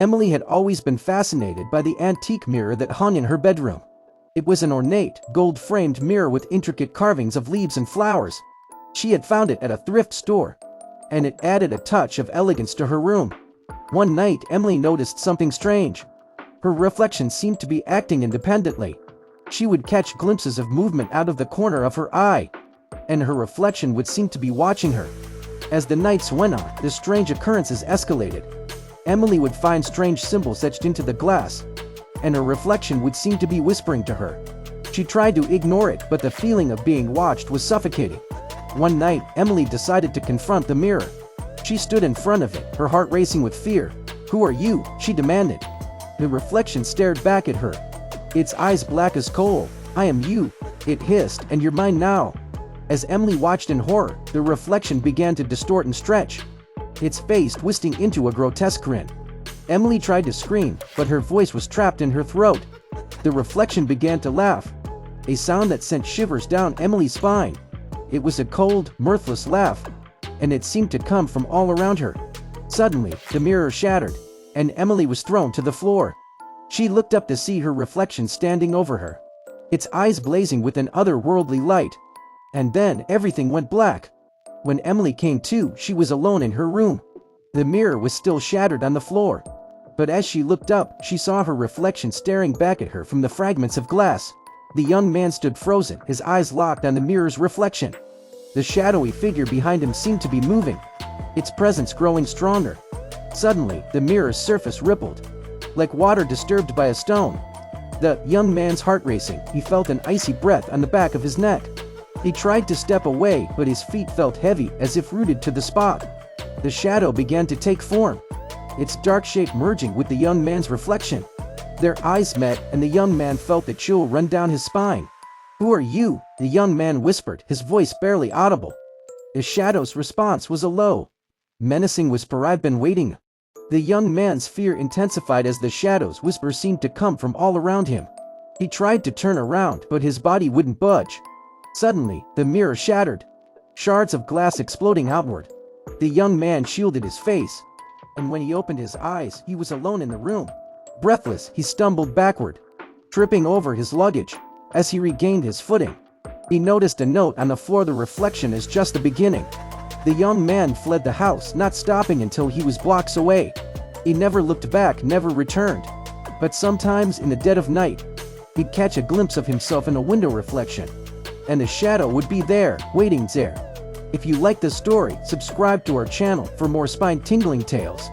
Emily had always been fascinated by the antique mirror that hung in her bedroom. It was an ornate, gold-framed mirror with intricate carvings of leaves and flowers. She had found it at a thrift store, and it added a touch of elegance to her room. One night, Emily noticed something strange. Her reflection seemed to be acting independently. She would catch glimpses of movement out of the corner of her eye, and her reflection would seem to be watching her. As the nights went on, the strange occurrences escalated. Emily would find strange symbols etched into the glass, and her reflection would seem to be whispering to her. She tried to ignore it, but the feeling of being watched was suffocating. One night, Emily decided to confront the mirror. She stood in front of it, her heart racing with fear. "Who are you?" she demanded. The reflection stared back at her, its eyes black as coal. "I am you," it hissed, "and you're mine now." As Emily watched in horror, the reflection began to distort and stretch, its face twisting into a grotesque grin. Emily tried to scream, but her voice was trapped in her throat. The reflection began to laugh, a sound that sent shivers down Emily's spine. It was a cold, mirthless laugh, and it seemed to come from all around her. Suddenly, the mirror shattered, and Emily was thrown to the floor. She looked up to see her reflection standing over her, its eyes blazing with an otherworldly light. And then everything went black. When Emily came to, she was alone in her room. The mirror was still shattered on the floor, but as she looked up, she saw her reflection staring back at her from the fragments of glass. The young man stood frozen, his eyes locked on the mirror's reflection. The shadowy figure behind him seemed to be moving, its presence growing stronger. Suddenly, the mirror's surface rippled, like water disturbed by a stone. The young man's heart racing, he felt an icy breath on the back of his neck. He tried to step away, but his feet felt heavy, as if rooted to the spot. The shadow began to take form, its dark shape merging with the young man's reflection. Their eyes met, and the young man felt the chill run down his spine. "Who are you?" the young man whispered, his voice barely audible. The shadow's response was a low, menacing whisper, "I've been waiting." The young man's fear intensified as the shadow's whisper seemed to come from all around him. He tried to turn around, but his body wouldn't budge. Suddenly, the mirror shattered, shards of glass exploding outward. The young man shielded his face, and when he opened his eyes, he was alone in the room. Breathless, he stumbled backward, tripping over his luggage. As he regained his footing, he noticed a note on the floor. "The reflection is just the beginning." The young man fled the house, not stopping until he was blocks away. He never looked back, never returned. But sometimes in the dead of night, he'd catch a glimpse of himself in a window reflection, and the shadow would be there, waiting there. If you like this story, subscribe to our channel for more spine-tingling tales.